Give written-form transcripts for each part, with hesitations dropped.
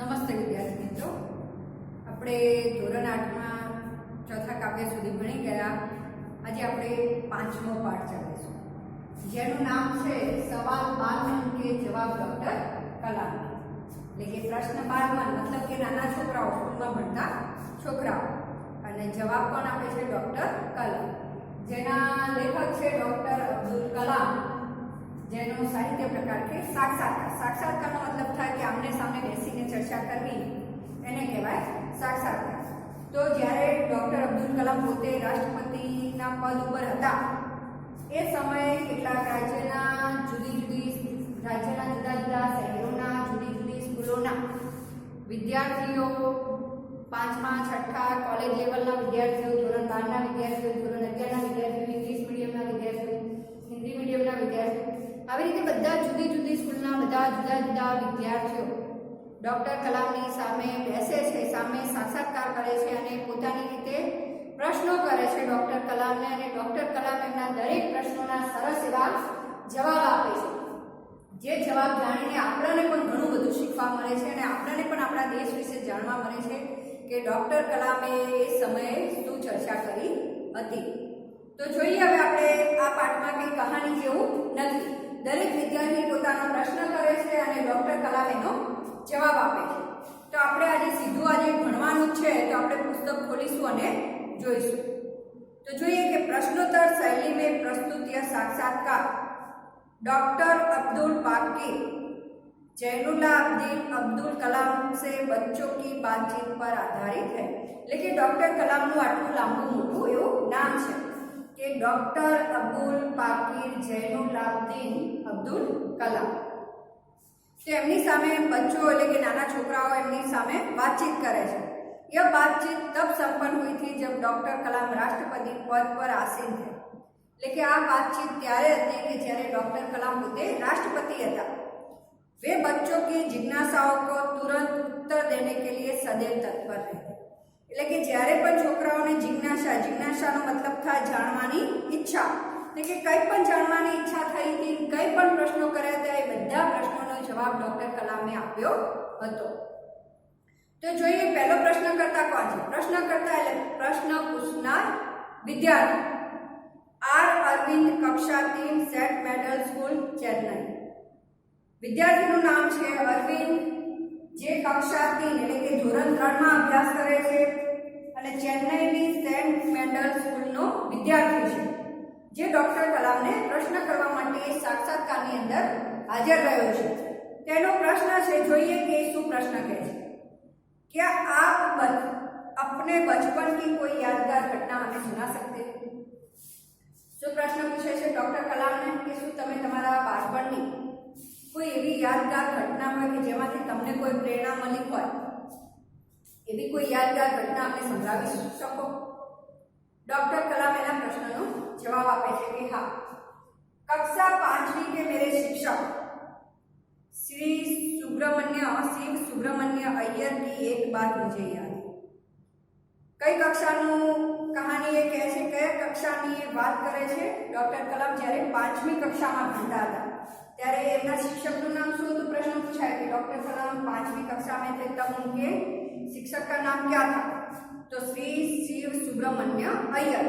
નમસ્તે વિદ્યાર્થી મિત્રો, આપણે ધોરણ 8માં ચોથા કાવ્ય સુધી ભણી ગયા. આજે આપણે પાંચમો પાઠ ચાલીશું, જેનું નામ છે સવાલ 12 કે જવાબ ડૉક્ટર કલામ. એટલે કે પ્રશ્ન 12 મતલબ કે નાના છોકરાઓ, સ્કૂલમાં ભણતા છોકરાઓ, અને જવાબ પણ આપે છે ડૉક્ટર કલામ, જેના લેખક છે ડૉક્ટર અબ્દુલ કલામ, જેનો સાહિત્ય પ્રકાર કે સાક્ષાત્કાર. સાક્ષાત્કારનો મતલબ થાય કે આમને સામે બેસીને ચર્ચા કરવી, એને કહેવાય સાક્ષાત્કાર. તો જ્યારે ડૉક્ટર અબ્દુલ કલામ પોતે રાષ્ટ્રપતિના પદ ઉપર હતા, એ સમયે કેટલાક રાજ્યના જુદા જુદા શહેરોના જુદી જુદી સ્કૂલોના વિદ્યાર્થીઓ, 5મા 6ઠા કોલેજ લેવલના વિદ્યાર્થીઓ, ધોરણ 12ના વિદ્યાર્થીઓ, ધોરણ 11ના વિદ્યાર્થીઓ, ઇંગ્લિશ મીડિયમના વિદ્યાર્થીઓ, હિન્દી મીડિયમના વિદ્યાર્થીઓ, આવી રીતે બધા જુદી જુદી સ્કૂલના બધા જુદા જુદા વિદ્યાર્થીઓ ડૉક્ટર કલામની સામે બેસે છે, સામે સાક્ષાત્કાર કરે છે અને પોતાની રીતે પ્રશ્નો કરે છે ડૉક્ટર કલામને, અને ડૉક્ટર કલામ એમના દરેક પ્રશ્નોના સરસ એવા જવાબ આપે છે. જે જવાબ જાણીને આપણને પણ ઘણું બધું શીખવા મળે છે અને આપણને પણ આપણા દેશ વિશે જાણવા મળે છે કે ડૉક્ટર કલામે એ સમયે શું ચર્ચા કરી હતી. તો જોઈએ હવે આપણે આ પાઠમાં કંઈ કહાની જેવું નથી. દરેક વિદ્યાર્થી પોતાનો પ્રશ્ન કરે છે અને ડૉક્ટર કલામ એનો જવાબ આપે છે. તો આપણે આજે સીધું આજે ભણવાનું છે, તો આપણે પુસ્તક ખોલીશું અને જોઈશું. તો જોઈએ કે પ્રશ્નोत्तर शैली में प्रस्तुत साक्षात्कार डॉक्टर अब्दुल पाकिर जैनुलाब्दीन अब्दुल कलाम से बच्चों की बातचीत पर आधारित है. એટલે કે ડૉક્ટર કલામનું આટલું લાંબુ મોટું એવું નામ છે કે ડૉક્ટર અબ્દુલ પાકિર જૈનુલાબ્દીન અબ્દુલ કલામ. તો એમની સામે બચ્ચો એટલે કે નાના છોકરાઓ એમની સામે बातचीत કરે છે. यह बातचीत तब संपन्न हुई थी जब डॉक्टर कलाम राष्ट्रपति पद पर आसीन थे. એટલે કે આ बातचीत ત્યારે હતી કે જ્યારે ડૉક્ટર કલામ પોતે રાષ્ટ્રપતિ હતા. वे बच्चों की जिज्ञासाओं को तुरंत उत्तर देने के लिए सदैव तत्पर रहते. એટલે કે જ્યારે પણ છોકરાઓને જિજ્ઞાસાનો મતલબ થાય જાણવાની ઈચ્છા, એટલે કે કંઈ પણ જાણવાની ઈચ્છા થઈ હતી, કંઈ પણ પ્રશ્નો કર્યા હતા, એ બધા પ્રશ્નોનો જવાબ ડૉક્ટર કલામે આપ્યો હતો. તો જોઈએ પહેલો પ્રશ્નકર્તા કોણ છે. પ્રશ્નકર્તા એટલે પ્રશ્ન પૂછનાર વિદ્યાર્થી. આર અરવિંદ, કક્ષા 3, સેટ મેડલ સ્કૂલ, ચેન્નઈ. વિદ્યાર્થીનું નામ છે અરવિંદ, જે કક્ષા 3 એટલે કે ધોરણ 3માં અભ્યાસ કરે છે અને ચેન્નઈની સેન્ટ મેડલ સ્કૂલનો વિદ્યાર્થી છે, જે ડૉક્ટર કલામને પ્રશ્ન કરવા માટે સાક્ષાત્કારની અંદર હાજર રહ્યો છે. તેનો પ્રશ્ન છે, જોઈએ કે શું પ્રશ્ન કહે છે. क्या आप अपने बचपन की कोई यादगार घटना हमें सुना सकते हैं? શું પ્રશ્ન પૂછે છે ડૉક્ટર કલામને કે શું તમે તમારા બાળપણની કોઈ એવી યાદગાર ઘટના હોય કે જેમાંથી તમને કોઈ પ્રેરણા મળી હોય, એવી કોઈ યાદગાર ઘટના અમને સંભળાવી શકો? डॉक्टर कलाम एना प्रश्नનો जवाब આપે છે કે હા. कक्षा 5वीं के मेरे शिक्षक श्री शिव सुब्रमण्य अय्यर की एक बात मुझे याद है. कई कक्षाનું કહાની એ કહે છે, કયા કક્ષાની એ વાત કરે છે ડૉક્ટર કલામ જ્યારે 5મી કક્ષામાં ભણતા હતા ત્યારે એમના શિક્ષકનું નામ શું હતું? પ્રશ્ન પૂછાય કે डॉक्टर कलाम 5वीं कक्षा में थे तब उनके शिक्षक का नाम क्या था? तो श्री शिव सुब्रमण्य अय्यर.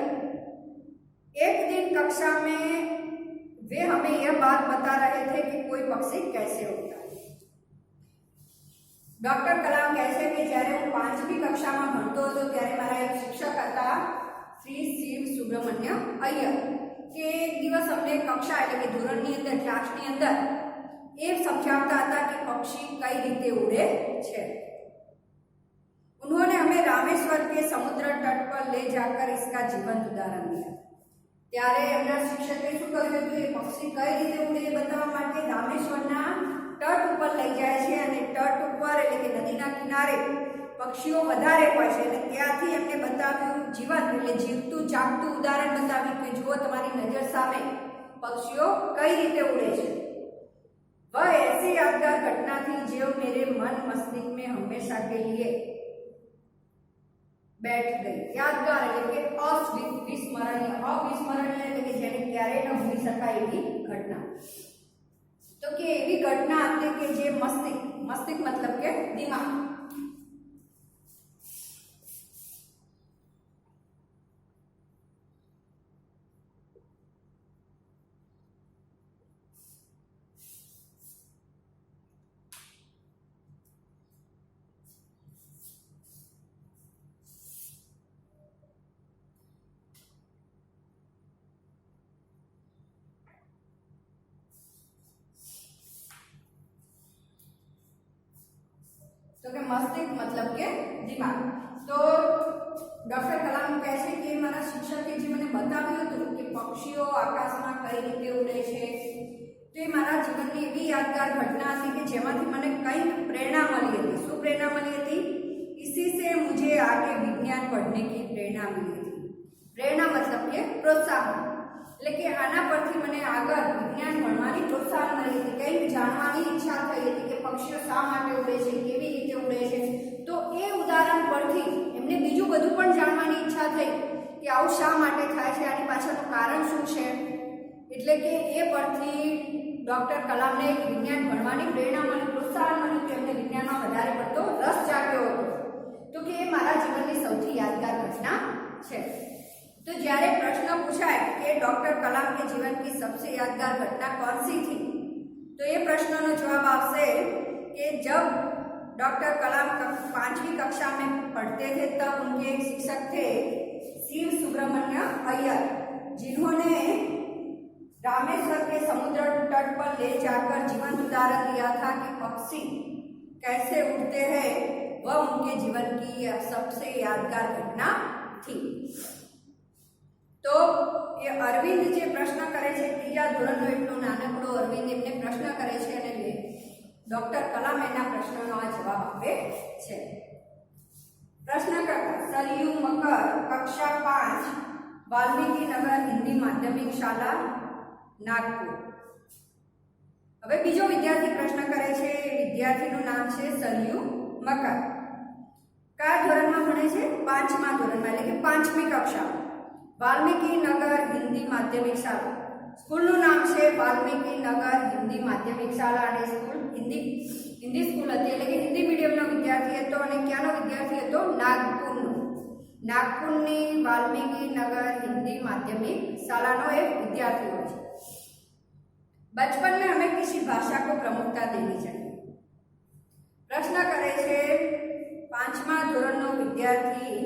एक दिन कक्षा में वे हमें यह बात बता रहे थे कि कोई पक्षी कैसे उड़ता है. डॉक्टर कलाम કહે છે કે જ્યારે હું 5મી કક્ષામાં ભણતો હતો ત્યારે મારા એક શિક્ષક હતા શ્રી શિવ સુબ્રમણ્ય અય્યર, કે એક દિવસ અમને કક્ષા એટલે કે ધોરણની અંદર ક્લાસની અંદર એ સમજાવતા હતા કે પક્ષી કઈ રીતે ઉડે છે. उन्होंने हमें रामेश्वर के समुद्र तट पर ले जाकर इसका जीवंत उदाहरण दिया. ત્યારે એમના શિક્ષકે શું કર્યું હતું? એ પક્ષી કઈ રીતે ઉડે એ બતાવવા માટે રામેશ્વરના તટ ઉપર લઈ જાય છે, અને તટ ઉપર એટલે કે નદીના કિનારે પક્ષીઓ વધારે હોય છે, અને ત્યાંથી એમને બતાવ્યું જીવંત એટલે જીવતું જાગતું ઉદાહરણ બતાવ્યું કે જુઓ તમારી નજર સામે પક્ષીઓ કઈ રીતે ઉડે છે. वह ऐसी यादगार घटना थी जो मेरे मन मस्तिष्क में हमेशा के लिए बैठ गई. यादगार એટલે કે અવિસ્મરણીય એટલે કે જેને ક્યારેય ન ભૂલી શકાય એવી ઘટના. तो कि एवी घटना आती कि जे मस्तिष्क, मस्तिष्क मतलब के दिमाग, तो કે મસ્તિષ્ક મતલબ કે દિમાગ। તો ડોક્ટર કલામ કહે છે કે મારા શિક્ષકે જે મને બતાવ્યું હતું કે પક્ષીઓ આકાશમાં કઈ રીતે ઉડે છે, તો એ મારા જીવનની એવી યાદગાર ઘટના હતી કે જેમાંથી મને કંઈક પ્રેરણા મળી હતી। શું પ્રેરણા મળી હતી? इसी से मुझे आगे विज्ञान पढ़ने की प्रेरणा मिली थी। प्रेरणा मतलब के प्रोत्साहन, એટલે કે આના પરથી મને આગળ વિજ્ઞાન ભણવાની પ્રોત્સાહન મળી હતી, કંઈક જાણવાની ઈચ્છા થઈ હતી કે પક્ષીઓ શા માટે ઉડે છે, કેવી રીતે ઉડે છે। તો એ ઉદાહરણ પરથી એમને બીજું બધું પણ જાણવાની ઈચ્છા થઈ કે આવું શા માટે થાય છે, આની પાછળનું કારણ શું છે। એટલે કે એ પરથી ડોક્ટર કલામને વિજ્ઞાન ભણવાની પ્રેરણા મળી, પ્રોત્સાહન મળ્યું કે એમને વિજ્ઞાનમાં વધારે પડતો રસ જાગ્યો હતો। તો કે એ મારા જીવનની સૌથી યાદગાર ઘટના છે। तो જ્યારે प्रश्न पूछाए कि डॉक्टर कलाम के जीवन की सबसे यादगार घटना कौन सी थी, तो ये प्रश्न नो जवाब आपसे कि जब डॉक्टर कलाम 5वीं कक्षा में पढ़ते थे तब उनके एक शिक्षक थे शिव सुब्रमण्य अय्यर, जिन्होंने रामेश्वर के समुद्र तट पर ले जाकर जीवंत उदाहरण दिया था कि पक्षी कैसे उड़ते हैं। वह उनके जीवन की सबसे यादगार घटना थी। तो ये अरविंद जे प्रश्न करे छे, तीजा धोरणनो એટલો નાનકડો અરવિંદ એમને પ્રશ્ન કરે છે અને ડોક્ટર કલામ એના પ્રશ્નનો આ જવાબ આપે છે। પ્રશ્નકર્તા સરયુ મકર, કક્ષા 5, વાલ્મીકી નગર હિન્દી માધ્યમિક શાળા, નાગપુર। હવે બીજો વિદ્યાર્થી પ્રશ્ન કરે છે, વિદ્યાર્થીનું નામ છે સરયુ મકર। કયા ધોરણમાં ભણે છે? 5મા ધોરણમાં, એટલે કે 5મી કક્ષા। वाल्मीकि नगर हिंदी माध्यमिक शाला, स्कूल નું નામ છે વાલ્મીકી નગર હિન્દી માધ્યમિક શાળા અને સ્કૂલ હિન્દી સ્કૂલ હતી, એટલે કે હિન્દી મીડિયમનો વિદ્યાર્થી હતો અને ક્યાંનો વિદ્યાર્થી હતો? નાગપુરનો। નાગપુરની વાલ્મીકી નગર हिंदी माध्यमिक शालाનો એક વિદ્યાર્થી હોય છે। बचपन में हमें किसी भाषा को प्रमुखता देनी चाहिए। प्रश्न करे છે 5મા ધોરણનો વિદ્યાર્થી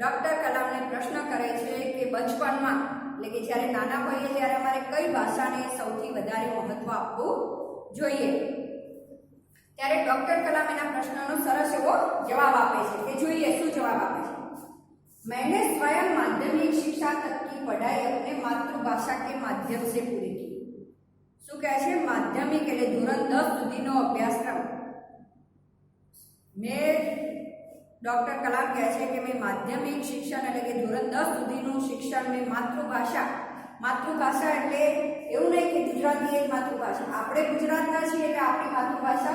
डॉक्टर कलाम ने प्रश्न करे छे कि बचपन में, એટલે કે જ્યારે નાના હોઈએ ત્યારે અમારે કઈ ભાષાને સૌથી વધારે મહત્વ આપવું જોઈએ। ત્યારે ડોક્ટર કલામ એના પ્રશ્નનો સરસ એવો જવાબ આપે છે કે જોઈએ શું જવાબ આપે છે। मैंने स्वयं माध्यमिक शिक्षा तक की पढ़ाई अपने मातृभाषा के माध्यम से पूरी की। શું કહે છે? માધ્યમિક એટલે ધોરણ 10 સુધીનો અભ્યાસક્રમ મેં डॉक्टर कलाम कहे छे कि मैं माध्यमिक शिक्षण એટલે કે ધોરણ 10 સુધીનું શિક્ષણ મેં માતૃભાષા એટલે એવું નહીં કે ગુજરાતી એક માતૃભાષા, આપણે ગુજરાતના છીએ એટલે આપણી માતૃભાષા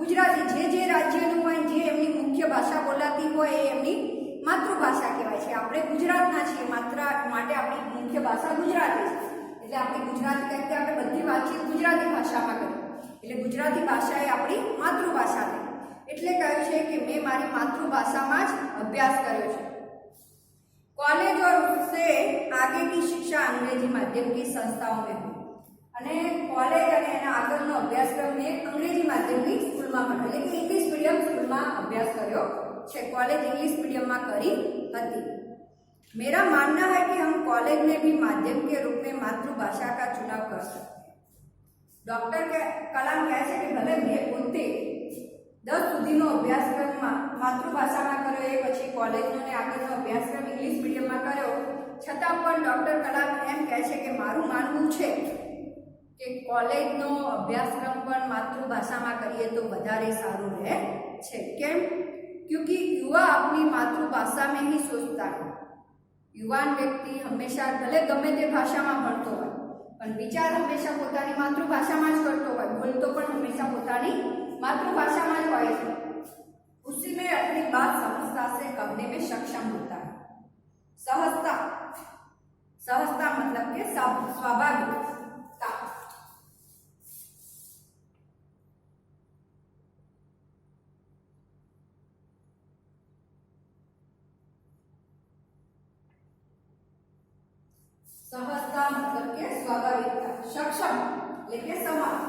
ગુજરાતી, જે રાજ્યનું હોય જે એમની મુખ્ય ભાષા બોલાતી હોય એ એમની માતૃભાષા કહેવાય છે। આપણે ગુજરાતના છીએ માટે આપણી મુખ્ય ભાષા ગુજરાતી છે, એટલે આપણી ગુજરાતી એટલે આપણે બધી વાતચીત ગુજરાતી ભાષામાં કરીએ, એટલે ગુજરાતી ભાષા એ આપણી માતૃભાષા છે। એટલે કહ્યું છે કે મેં મારી માતૃભાષામાં જ અભ્યાસ કર્યો છે। कॉलेज और उससे आगे की शिक्षा अंग्रेजी माध्यम की संस्थाओं में हुई અને કોલેજ અને એના આગળનો અભ્યાસક્રમ મેં અંગ્રેજી માધ્યમની સ્કૂલમાં ભણ્યો, એટલે કે ઇંગ્લિશ મીડિયમ સ્કૂલમાં અભ્યાસ કર્યો છે। કોલેજ इंग्लिश मीडियम में करी थी। मेरा मानना है कि हम कॉलेज में भी माध्यम के रूप में मातृभाषा का चुनाव कर सकते हैं। डॉक्टर कलाम कहे छे कि भले मैं पोते 10 સુધીનો અભ્યાસક્રમ માતૃભાષામાં કર્યો, એ પછી કોલેજનો અને આગળનો અભ્યાસક્રમ ઇંગ્લિશ મીડિયમમાં કર્યો, છતાં પણ ડોક્ટર કલામ એમ કહે છે કે મારું માનવું છે કે કોલેજનો અભ્યાસક્રમ પણ માતૃભાષામાં કરીએ તો વધારે સારું રહે છે। કેમ? क्योंकि युवा अपनी मातृभाषा में ही सोचता है। युवान व्यक्ति हमेशा भले गमे ते भाषाમાં ભણતો હોય પણ વિચાર હંમેશા પોતાની માતૃભાષામાં જ કરતો હોય, બોલતો પણ હંમેશા પોતાની मातृभाषा में હોય છે। उसी में अपनी बात सहजता से कहने में सक्षम होता है। सहजता मतलब के स्वाभाविकता। કે સ્વાભાવિકતા, સક્ષમ એટલે કે સમર્થ।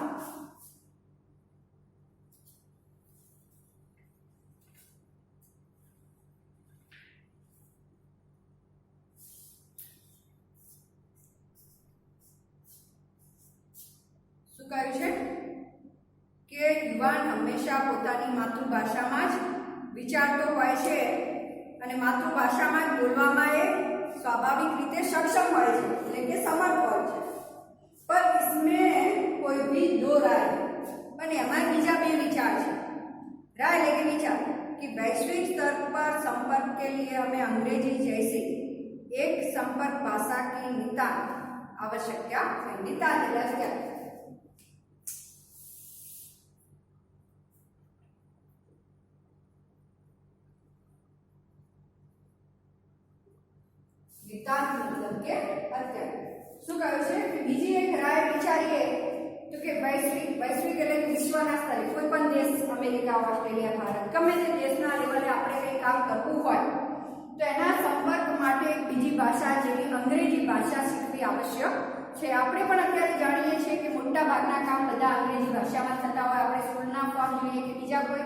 શું કહ્યું છે કે યુવાન હંમેશા પોતાની માતૃભાષામાં જ વિચારતો હોય છે અને માતૃભાષામાં જ બોલવામાં એ स्वाभाविक रीते सक्षम हो कि समर्थ हो। पर इसमें कोई भी दो राय हमारे बीजा भी विचार है। राय लेके विचार कि वैश्विक स्तर पर संपर्क के लिए हमें अंग्रेजी जैसी एक संपर्क भाषा की नितांत आवश्यकता है। नितांत क्या? मतलब के અત્યારે શું કહ્યું છે કે બીજી એક રાય વિચારીએ તો કે વૈશ્વિક એટલે વિશ્વના સ્તરે કોઈ પણ દેશ, અમેરિકા, ઓસ્ટ્રેલિયા, ભારત, ગમે તે દેશના લેવલે આપણે કંઈ કામ કરવું હોય તો એના સંપર્ક માટે એક બીજી ભાષા જેવી અંગ્રેજી ભાષા શીખવી આવશ્યક છે। આપણે પણ અત્યારે જાણીએ છીએ કે મોટા ભાગના કામ બધા અંગ્રેજી ભાષામાં થતા હોય। આપણે સ્કૂલના ફોર્મ જોઈએ કે બીજા કોઈ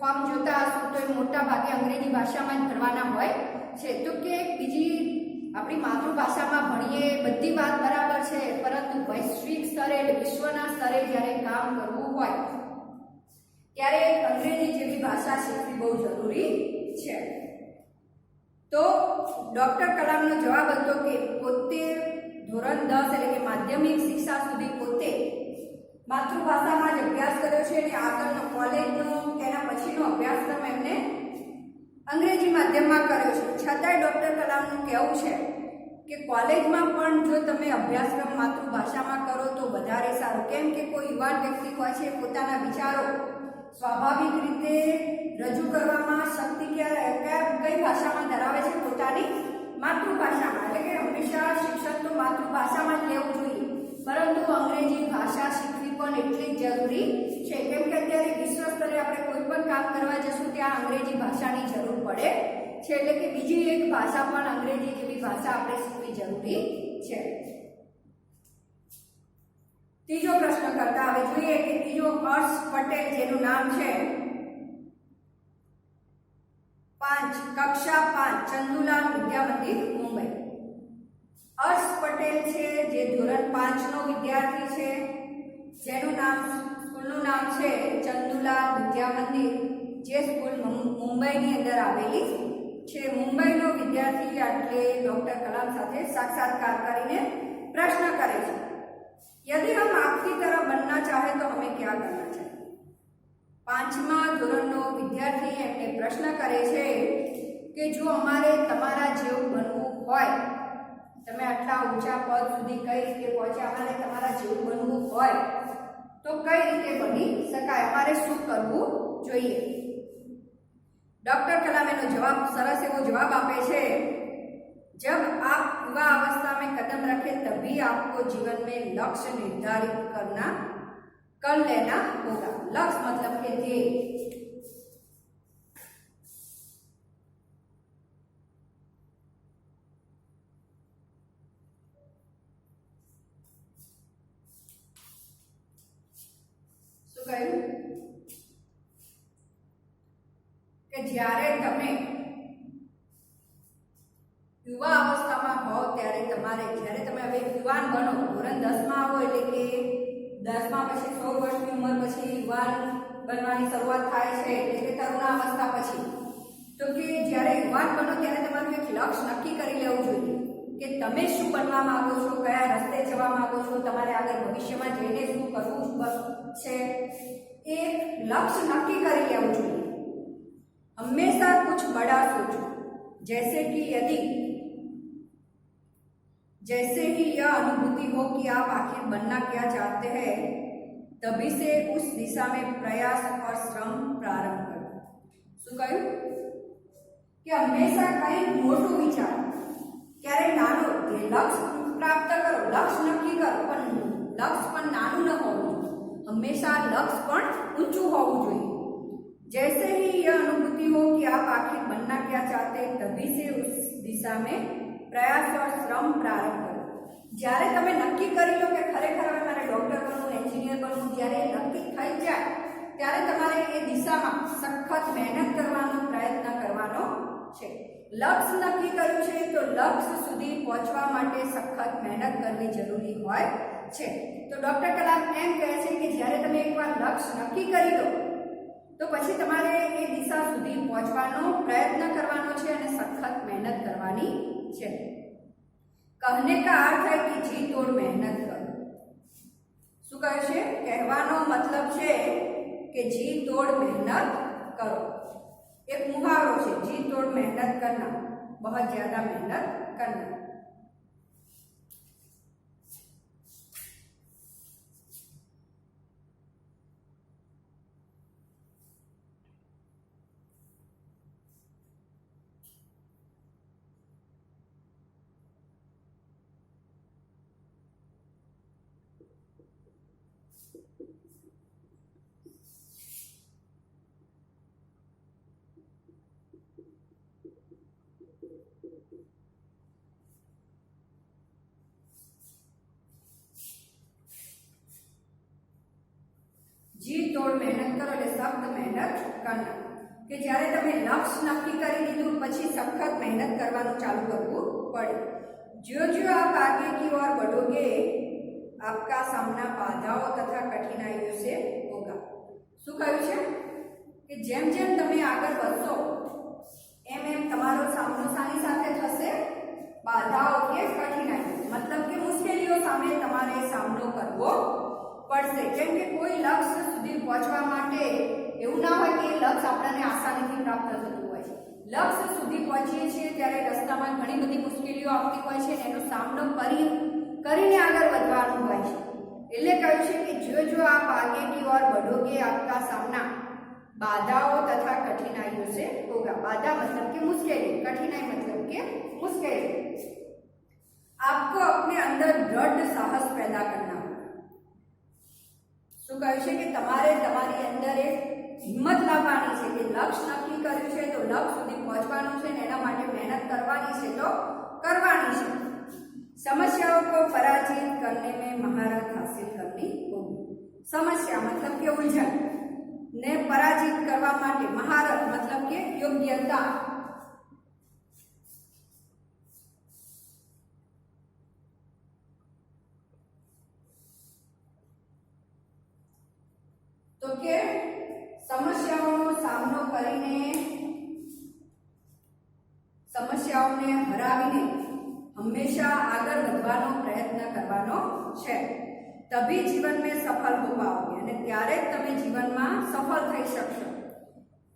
ફોર્મ જોતા હશો તો એ મોટા ભાગે અંગ્રેજી ભાષામાં જ ભરવાના હોય છે। તો કે બીજી अपनी मातृभाषा में भणीए बधी बात बराबर है, परंतु वैश्विक स्तरे विश्वना स्तरे ज्यारे काम करवू होय त्यारे अंग्रेजी जेवी भाषा शीखवी बहुत जरूरी है। तो डॉक्टर कलाम नो जवाब हतो कि पोते धोरण 10 એટલે કે માધ્યમિક शिक्षा सुधी पोते मातृभाषा में ज अभ्यास कर्यो छे અને આગળનો કોલેજનો તેના પછીનો અભ્યાસક્રમ એમને अंग्रेजी माध्यम में कर्यो छे। छतांय डॉक्टर कलाम नुं कहेवुं छे कि कॉलेज में पण जो तमे अभ्यासक्रम मातृभाषा में करो तो वधारे सारुं। केम के कोई युवान व्यक्ति होय छे पोताना विचारो स्वाभाविक रीते रजू करवामां शक्ति कई भाषा में धरावे छे, पोतानी मातृभाषा में। એટલે કે हमेशा शिक्षण तो मातृभाषा में ज लेवुं जोईए, परंतु अंग्रेजी भाषा शीखवी पण એટલી જ जरूरी છે। કેમ કે અત્યારે વિશ્વ સ્તરે આપણે કોઈ પણ કામ કરવા જશું ત્યાં અંગ્રેજી ભાષાની જરૂર પડે છે। એટલે કે બીજી એક ભાષા પણ અંગ્રેજી જેવી ભાષા આપણે શીખવી જરૂરી છે। ત્રીજો પ્રશ્ન કરતા હવે જોઈએ કે ત્રીજો હર્ષ પટેલ જેનું નામ છે 5 કક્ષા 5 ચંદુલાલ વિદ્યા મંદિર મુંબઈ। હર્ષ પટેલ છે જે ધોરણ 5 નો વિદ્યાર્થી છે, જેનું નામ સ્કૂલનું નામ છે ચંદુલાલ વિદ્યા મંદિર, જે સ્કૂલ મુંબઈની અંદર આવેલી છે। મુંબઈનો વિદ્યાર્થી એટલે ડોક્ટર કલામ સાથે સાક્ષાત્કાર કરીને પ્રશ્ન કરે છે, यदि हम आपकी तरह बनना चाहे तो हमें क्या करना चाहिए। 5મા ધોરણનો વિદ્યાર્થી એમને પ્રશ્ન કરે છે કે જો અમારે તમારા જેવું બનવું હોય, તમે આટલા ઊંચા પદ સુધી કઈ રીતે પહોંચ્યા, અમારે તમારા જેવું બનવું હોય तो कई रीते बनी शकाय, अमारे शू करवू जोईए। डॉक्टर कलाम एनो जवाब सरस एवो जवाब आपे छे, जब आप युवा अवस्था में कदम रखें तभी आपको जीवन में लक्ष्य निर्धारित कर लेना होगा। लक्ष्य मतलब के ध्येय। કે જ્યારે તમે યુવા અવસ્થામાં હો ત્યારે તમારે જ્યારે તમે હવે યુવાન બનો, ધોરણ 10માં આવો એટલે કે 10મા પછી 16 વર્ષની ઉંમર પછી યુવાન બનવાની શરૂઆત થાય છે, એટલે કે તરુણાવસ્થા પછી। તો કે જ્યારે યુવાન બનો ત્યારે તમારું એક લક્ષ્ય નક્કી કરી લેવું જોઈએ કે તમે શું બનવા માંગો છો, કયા રસ્તે જવા માંગો છો, તમારે આગળ ભવિષ્યમાં જઈને શું કરવું છે, एक लक्ष्य नक्की कर लेवुं जोईए। हमेशा कुछ बड़ा सोचो, जैसे कि जैसे ही यह अनुभूति हो कि आप आखिर बनना क्या चाहते हैं, तभी से उस दिशा में प्रयास और श्रम प्रारंभ करो। शुं कह्युं कि हमेशा कई मोटुं विचार, क्यारे नानो लक्ष्य प्राप्त करो, लक्ष्य नक्की करो, पण लक्ष्य पण नानुं न होवुं, हमेशा लक्ष्य पण ऊंचू होवुं जोईए। जैसे ही यह अनुभूति हो कि आप आखिर बनना क्या चाहते हैं, तभी से उस दिशा में प्रयास और श्रम प्रारंभ करो। જ્યારે તમે નક્કી કરી લો કે ખરેખર હવે મારે ડૉક્ટર બનવું, એન્જિનિયર બનવું, જ્યારે એ નક્કી થઈ જાય ત્યારે તમારે એ દિશામાં સખત મહેનત કરવાનો પ્રયત્ન કરવાનો છે. લક્ષ્ય નક્કી કર્યું છે તો લક્ષ્ય સુધી પહોંચવા માટે સખત મહેનત કરવી જરૂરી હોય છે. તો ડૉક્ટર કલામ એમ કહે છે કે જ્યારે તમે એકવાર લક્ષ્ય નક્કી કરી દો તો પછી તમારે એ દિશા સુધી પહોંચવાનો પ્રયત્ન કરવાનો છે અને સખત મહેનત કરવાની છે. कहने का अर्थ है कि जी तोड़ मेहनत करो. શું કહે છે? કહેવાનો મતલબ છે કે જી તોડ મહેનત કરો. એક મુહાવરો છે, જી તોડ મહેનત કરના, બહુ જ્યાદા મહેનત કરના. જી તોડ મહેનત કરો એટલે સખ્ત મહેનત કરના. કે જ્યારે તમે લક્ષ્ય નક્કી કરી દીધું પછી સખત મહેનત કરવાનું ચાલુ કરવું પડે. जो जो आप आगे की ओर बढ़ोगे आपका सामना बाधाओं तथा कठिनाइयों से होगा. શું કહ્યું છે કે જેમ જેમ તમે આગળ વધશો એમ એમ તમારો સામનો શાની સાથે થશે? બાધાઓ કે કઠિનાઈઓ, મતલબ કે મુશ્કેલીઓ સામે તમારે સામનો કરવો પડશે. કેમ કે કોઈ લક્ષ્ય સુધી પહોંચવા માટે એવું ના હોય કે એ લક્ષ્ય આપણને આસાનીથી પ્રાપ્ત થતું હોય છે. લક્ષ્ય સુધી પહોંચીએ છીએ ત્યારે રસ્તામાં ઘણી બધી મુશ્કેલીઓ આવતી હોય છે અને એનો સામનો કરીને આગળ વધવાનું હોય છે. એટલે કહ્યું છે કે જો આપ આगे की ओर बढ़ोगे आपका सामना बाधाओं तथा कठिनाइयों से होगा. बाधा मतलब कि मुश्किल, कठिनाई मतलब कि मुश्किल. आपको अपने अंदर दृढ़ साहस पैदा करना होगा. શું કહ્યું છે કે તમારે તમારી અંદર એક હિંમત લાવવાની છે કે લક્ષ્ય નક્કી કર્યું છે તો લક્ષ્ય સુધી પહોંચવાનું છે ને એના માટે મહેનત કરવાની છે તો કરવાની છે. समस्याओं को पराजित करने में महारत हासिल करनी होगी. समस्या मतलब के उलझन ने पराजित करवा माटे महारत मतलब के योग्यता. तो के समस्याओं सामनो करीने समस्याओं ने हरावीने हमेशा आगे बढ़वानो प्रयत्न करवानो छे. तभी जीवन में सफल हो पाओगे અને ત્યારે તમે જીવનમાં સફળ થઈ શકશો.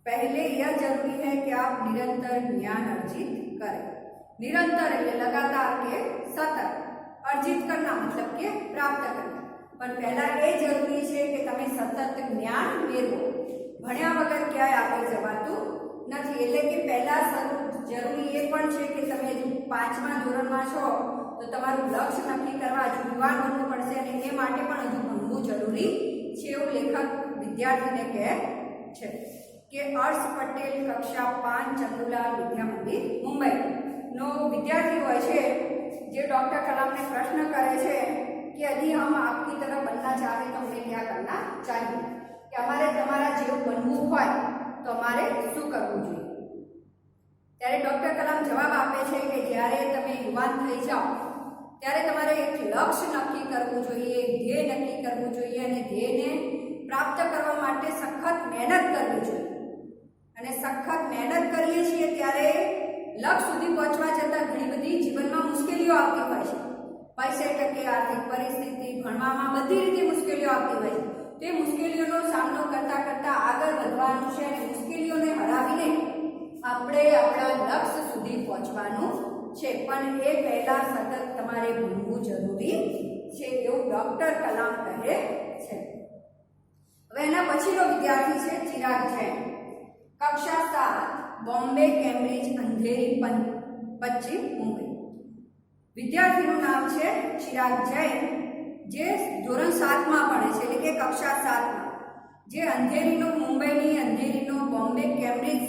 पहले यह जरूरी है कि आप निरंतर ज्ञान अर्जित करें. निरंतर એટલે लगातार के सतत, अर्जित करना मतलब के प्राप्त करना. પણ પહેલા એ જરૂરી છે કે તમે સતત જ્ઞાન મેળવો. ભણ્યા વગર ક્યાંય આગળ જવાતું નથી. એટલે કે પહેલા જરૂરી એ પણ છે કે તમે જો 5મા ધોરણમાં છો તો તમારું લક્ષ્ય નક્કી કરવા યુવાન બનવું પડશે અને એ માટે પણ હજુ ભણવું જરૂરી છે એવું લેખક વિદ્યાર્થીને કહે છે. કે હર્ષ પટેલ કક્ષા 5 ચંદુલાલ વિદ્યા મંદિર મુંબઈ નો વિદ્યાર્થી હોય છે જે ડૉક્ટર કલામને પ્રશ્ન કરે છે कि यदि हम आपकी तरह बनना चाहे तो हमें क्या करना चाहिए. कि हमारे તમારા જેવું બનવું હોય તો અમારે શું કરવું જોઈએ. ત્યારે ડૉક્ટર કલામ જવાબ આપે છે કે જ્યારે તમે યુવાન થઈ જાઓ ત્યારે તમારે એક લક્ષ્ય નક્કી કરવું જોઈએ, એક ધ્યેય નક્કી કરવું જોઈએ અને ધ્યેયને પ્રાપ્ત કરવા માટે સખત મહેનત કરવી જોઈએ. અને સખત મહેનત કરીએ છીએ ત્યારે લક્ષ્ય સુધી પહોંચવા જતાં ઘણી બધી જીવનમાં મુશ્કેલીઓ આવતી હોય છે. પૈસા ટકે, આર્થિક પરિસ્થિતિ, ભણવામાં બધી રીતે મુશ્કેલીઓ આવતી હોય છે. તે મુશ્કેલીઓનો સામનો કરતા કરતા આગળ વધવાનું છે અને મુશ્કેલીઓને હરાવીને આપણે આપણા લક્ષ્ય સુધી પહોંચવાનું છે. પણ એ પહેલા સતત તમારે ભણવું જરૂરી છે એવું ડૉક્ટર કલામ કહે છે. હવે એના પછીનો વિદ્યાર્થી છે ચિરાગ જૈન, કક્ષા 7, બોમ્બે કેમ્બ્રિજ અંધેરી પશ્ચિમ મુંબઈ. વિદ્યાર્થીનું નામ છે ચિરાગ જૈન જે ધોરણ 7માં ભણે છે એટલે કે કક્ષા 7માં, જે અંધેરીનો મુંબઈની અંધેરીનો બોમ્બે કેમ્બ્રિજ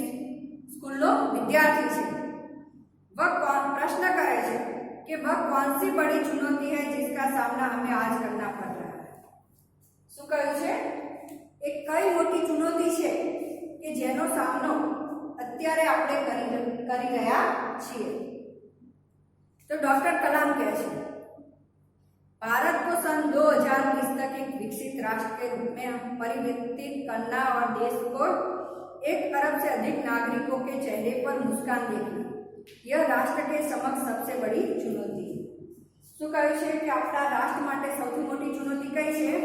સ્કૂલનો વિદ્યાર્થી છે. પ્રશ્ન કરે છે कि वह कौन सी बड़ी चुनौती है जिसका सामना हमें आज करना पड़ रहा है। શું કહ્યું છે? એ કઈ મોટી ચુનौती છે કે જેનો સામનો અત્યારે આપણે કરી રહ્યા છીએ? तो डॉक्टर कलाम કહે છે, भारत को सन 2020 तक एक विकसित राष्ट्र के रूप में परिवर्तित करना और देश को 1 अरब से अधिक नागरिकों के चेहरे पर मुस्कान देखना, यह राष्ट्र के समक्ष सबसे बड़ी चुनौती है। શું કહ્યું છે કે આપણા રાષ્ટ્ર માટે સૌથી મોટી ચુનૌતી કઈ છે?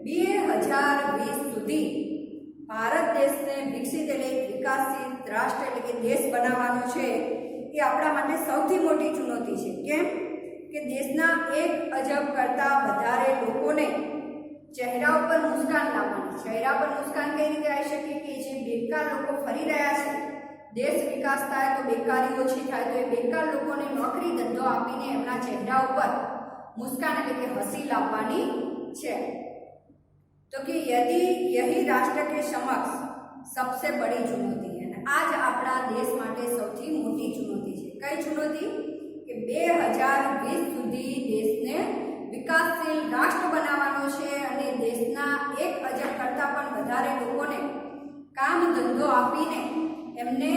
2020 સુધી ભારત દેશને વિકસિત એટલે વિકાસિત રાષ્ટ્ર એટલે કે દેશ બનાવવાનો છે એ આપણા માટે સૌથી મોટી ચુનૌતી છે। કેમ કે દેશના 1 અજબ કરતા વધારે લોકોને ચહેરા ઉપર મુસ્કાન લાવવાની। ચહેરા પર મુસ્કાન કઈ રીતે આવી શકે કે જે બેકાર લોકો ફરી રહ્યા છે, દેશ વિકાસ થાય તો બેકારી ઓછી થાય, તો એ બેકાર લોકોને નોકરી ધંધો આપીને એમના ચહેરા ઉપર મુસ્કાન એટલે કે હસી લાવવાની છે। तो कि यदि यही राष्ट्र के समक्ष सबसे बड़ी चुनौती है, आज अपना देश माटे सौथी मोटी चुनौती है। कई चुनौती कि 2020 सुधी देश ने विकासशील राष्ट्र बनावવાનો છે અને દેશના 1 અજબ કરતા પણ વધારે લોકોને કામ ધંધો આપીને એમને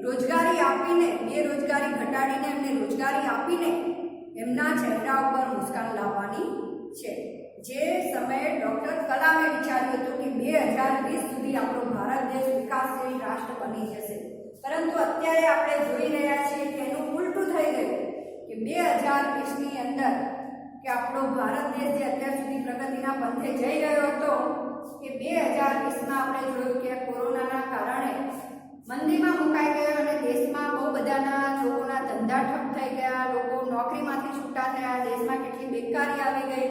રોજગારી આપીને બેરોજગારી ઘટાડીને એમને રોજગારી આપીને એમના ચહેરા ઉપર મુસ્કાન લાવવાની છે। જે સમયે ડોક્ટર કલામે વિચાર્યું હતું કે 2020 સુધી આપણો ભારત દેશ વિકાસશીલ રાષ્ટ્ર બની જશે, પરંતુ અત્યારે આપણે જોઈ રહ્યા છીએ કે એનું ઉલટું થઈ ગયું કે 2020ની અંદર કે આપણો ભારત દેશ જે અત્યાર સુધી પ્રગતિના પંથે જઈ રહ્યો હતો કે 2020માં આપણે જોયું કે કોરોનાના કારણે મંદીમાં મુકાઈ ગયો અને દેશમાં બહુ બધાના લોકોના ધંધા ઠપ થઈ ગયા, લોકો નોકરીમાંથી છૂટા થયા, દેશમાં કેટલી બેકારી આવી ગઈ।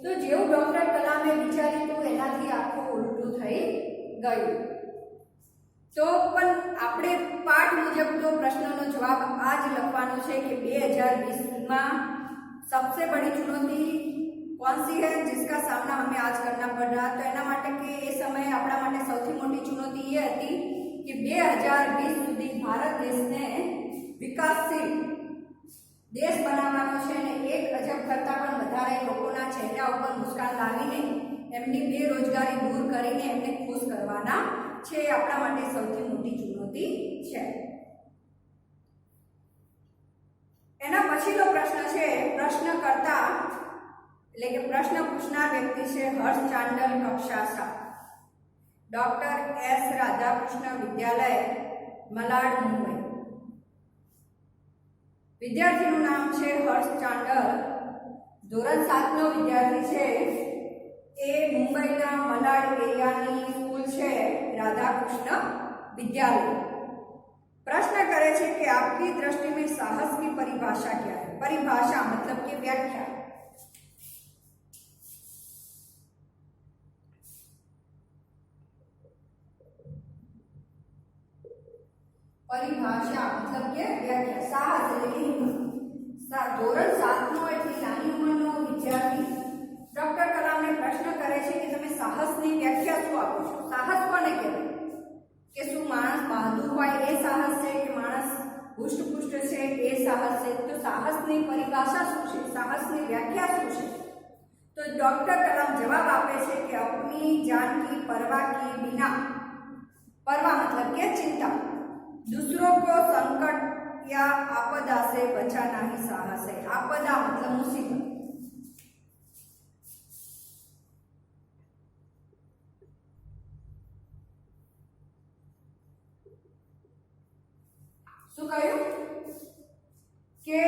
तो જેવું ડોક્ટર કલામે વિચાર્યું હતું એનાથી આખું ઉલટું થઈ ગયું। તો પણ આપણે પાઠ મુજબ તો પ્રશ્નનો જવાબ આ જ લખવાનો છે કે 2020માં सबसे बड़ी चुनौती कौन सी है जिसका सामना हमें आज करना पड़ रहा। तो एना माटे के ए समय आपणा माटे सौथी मोटी चुनौती ये हती कि 2020 सुधी भारत देशने विकासशील देश बनावવાનો છે અને 1 અજબ કરતા પણ વધારે લોકોના ચહેરા ઉપર મુસ્કાન લાવીને એમની બેરોજગારી દૂર કરીને એમને ખુશ કરવાના છે। આપણા માટે સૌથી મોટી ચુનૌતી છે। એના પછીનો પ્રશ્ન છે, પ્રશ્નકર્તા એટલે કે પ્રશ્ન પૂછનાર વ્યક્તિ છે હર્ષ ચાંડલ, કક્ષા 7, ડોક્ટર એસ રાધાકૃષ્ણ વિદ્યાલય, મલાડ, મુંબઈ। विद्यार्थीનું નામ છે હર્ષ ચાંડલ, ધોરણ 7નો વિદ્યાર્થી છે। એ મુંબઈના મલાડ એરિયાની સ્કૂલ છે राधाकृष्ण विद्यालय। प्रश्न करे छे कि आपकी दृष्टि में साहस की परिभाषा क्या है? परिभाषा मतलब कि व्याख्या। परिभाषा मतलब के व्याख्या। साहस એટલે કે હિંમત। ધોરણ 7નો એટલી નાની ઉંમરનો વિદ્યાર્થી ડોક્ટર કલામને પ્રશ્ન કરે છે કે તમે સાહસની વ્યાખ્યા શું આપો છો? સાહસ કોને કહેવાય? કે શું માણસ બહાદુર હોય એ સાહસ છે કે માણસ હુષ્ટપુષ્ટ છે એ સાહસ છે? તો સાહસની પરિભાષા શું છે? સાહસની વ્યાખ્યા શું છે? તો ડોક્ટર કલામ જવાબ આપે છે કે अपनी जान की परवाह किए बिना, परवाह मतलब के चिंता, दूसरों को संकट या आपदा से बचाना ही साहस है। आपदा मतलब मुसीबत। શું કહ્યું કે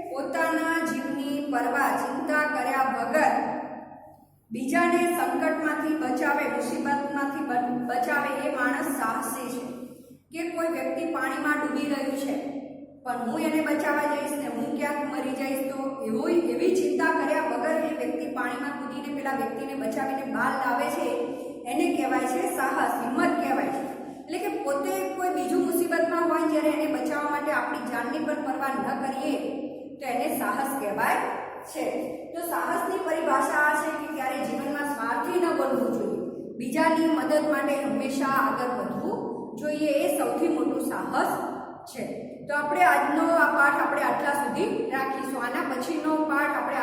પોતાના જીવની પરવા ચિંતા કર્યા વગર બીજાને સંકટમાંથી બચાવે, મુસીબતમાંથી બચાવે એ માણસ સાહસી છે। કે કોઈ વ્યક્તિ પાણીમાં ડૂબી રહ્યું છે પણ હું એને બચાવવા જઈશ ને હું ક્યાંક મરી જઈશ, તો એવી ચિંતા કર્યા વગર એ વ્યક્તિ પાણીમાં કૂદીને પેલા વ્યક્તિને બચાવીને બહાર લાવે છે એને કહેવાય છે સાહસ, હિંમત કહેવાય છે। એટલે કે પોતે કોઈ બીજું મુસીબતમાં હોય જ્યારે એને બચાવવા માટે આપણી જાનની પણ પરવા ન કરીએ તો એને સાહસ કહેવાય છે। તો સાહસની પરિભાષા આ છે કે ક્યારે જીવનમાં સ્વાર્થી ન બનવું જોઈએ, બીજાની મદદ માટે હંમેશા આગળ વધવું જોઈએ, એ સૌથી મોટું સાહસ છે। તો આપણે આજનો આ પાઠ આપણે આટલા સુધી રાખીશું. આના પછીનો પાઠ આપણે